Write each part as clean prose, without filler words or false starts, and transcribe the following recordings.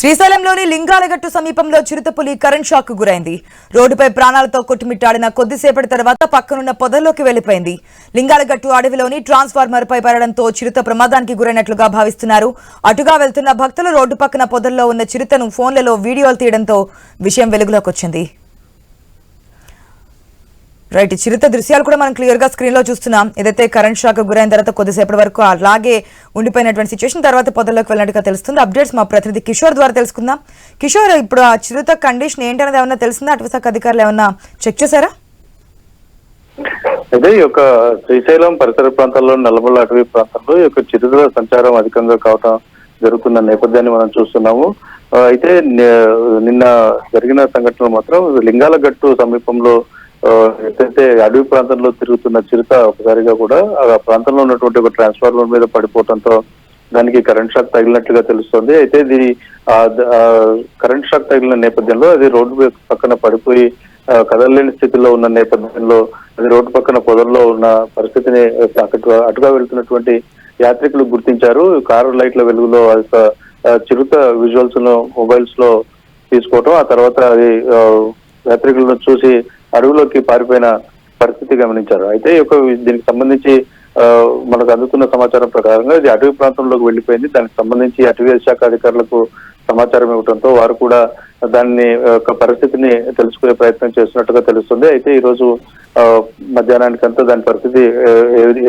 శ్రీశైలంలోని లింగాలగట్టు సమీపంలో చిరుతపులి current shock కు గురైంది. రోడ్డుపై ప్రాణాలతో కొట్టుమిట్టాడిన కొద్దిసేపటి తర్వాత పక్కనున్న పొదల్లోకి వెళ్లిపోయింది. లింగాలగట్టు అడవిలోని ట్రాన్స్ఫార్మర్ పై పడడంతో చిరుత ప్రమాదానికి గురైనట్లుగా భావిస్తున్నారు. అటుగా వెళ్తున్న భక్తులు రోడ్డు పక్కన పొదల్లో ఉన్న చిరుతను ఫోన్లలో వీడియోలు తీయడంతో విషయం వెలుగులోకి వచ్చింది. రైట్, చిరుత దృశ్యాలు కూడా మనం క్లియర్ గా స్క్రీన్ లో చూస్తున్నాం. ఏదైతే కరెంట్ షాక్ గురైన తర్వాత కొద్దిసేపటి వరకు అలాగే ఉండిపోయినటువంటి సిచ్యువేషన్ తర్వాత పొదల్లోకి వెళ్ళినట్టుగా తెలుస్తుంది. అప్డేట్స్ మా ప్రతినిధి కిషోర్ ద్వారా తెలుసుకుందాం. కిషోర్, ఇప్పుడు ఆ చిరుత కండిషన్ ఏంటనేది ఏమన్నా తెలిసిందా? అటవీ శాఖ అధికారులు ఏమన్నా చెక్ చేశారా? అదే ఈ యొక్క శ్రీశైలం పరిసర ప్రాంతాల్లో నల్లమల్ల అటవీ ప్రాంతంలో ఈ యొక్క చిరుతల సంచారం అధికంగా కావటం జరుగుతున్న నేపథ్యాన్ని మనం చూస్తున్నాము. అయితే నిన్న జరిగిన సంఘటనలు మాత్రం లింగాలగట్టు సమీపంలో ఎక్కడైతే అడవి ప్రాంతంలో తిరుగుతున్న చిరుత ఒకసారిగా కూడా ఆ ప్రాంతంలో ఉన్నటువంటి ఒక ట్రాన్స్ఫార్మర్ మీద పడిపోవడంతో దానికి కరెంట్ షాక్ తగిలినట్లుగా తెలుస్తోంది. అయితే ఇది కరెంట్ షాక్ తగిలిన నేపథ్యంలో అది రోడ్డు పక్కన పడిపోయి కదలలేని స్థితిలో ఉన్న నేపథ్యంలో అది రోడ్డు పక్కన పొదల్లో ఉన్న పరిస్థితిని అటుగా వెళ్తున్నటువంటి యాత్రికులు గుర్తించారు. కారు లైట్ల వెలుగులో చిరుత విజువల్స్ ను మొబైల్స్ లో తీసుకోవటం, ఆ తర్వాత అది యాత్రికులను చూసి అడవిలోకి పారిపోయిన పరిస్థితి గమనించారు. అయితే దీనికి సంబంధించి మనకు అందుతున్న సమాచారం ప్రకారంగా ఇది అటవీ ప్రాంతంలోకి వెళ్లిపోయింది. దానికి సంబంధించి అటవీ శాఖ అధికారులకు సమాచారం ఇవ్వడంతో వారు కూడా దాన్ని పరిస్థితిని తెలుసుకునే ప్రయత్నం చేస్తున్నట్టుగా తెలుస్తుంది. అయితే ఈ రోజు మధ్యాహ్నానికంతా దాని పరిస్థితి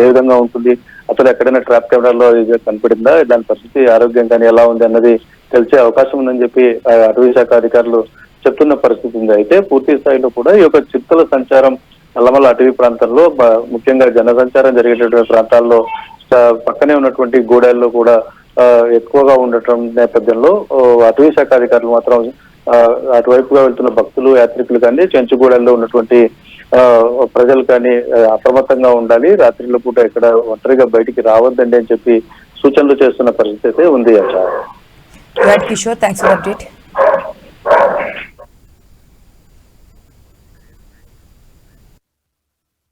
ఏ విధంగా ఉంటుంది, అసలు ఎక్కడైనా ట్రాప్ కెమెరాలో కనపడిందా, దాని పరిస్థితి ఆరోగ్యం కానీ ఎలా ఉంది అన్నది తెలిసే అవకాశం ఉందని చెప్పి అటవీ శాఖ అధికారులు చెప్తున్న పరిస్థితి ఉంది. అయితే పూర్తి స్థాయిలో కూడా ఈ యొక్క చిరుతల సంచారం నల్లమల్ల అటవీ ప్రాంతంలో ముఖ్యంగా జనసంచారం జరిగేటటువంటి ప్రాంతాల్లో పక్కనే ఉన్నటువంటి గూడాల్లో కూడా ఎక్కువగా ఉండటం నేపథ్యంలో అటవీ శాఖ అధికారులు మాత్రం అటువైపుగా వెళ్తున్న భక్తులు, యాత్రికులు కానీ చెంచుగూడల్లో ఉన్నటువంటి ప్రజలు కానీ అప్రమత్తంగా ఉండాలి, రాత్రిలో పూట ఇక్కడ ఒంటరిగా బయటికి రావద్దండి అని చెప్పి సూచనలు చేస్తున్న పరిస్థితి అయితే ఉంది. Kishore, thanks for the update.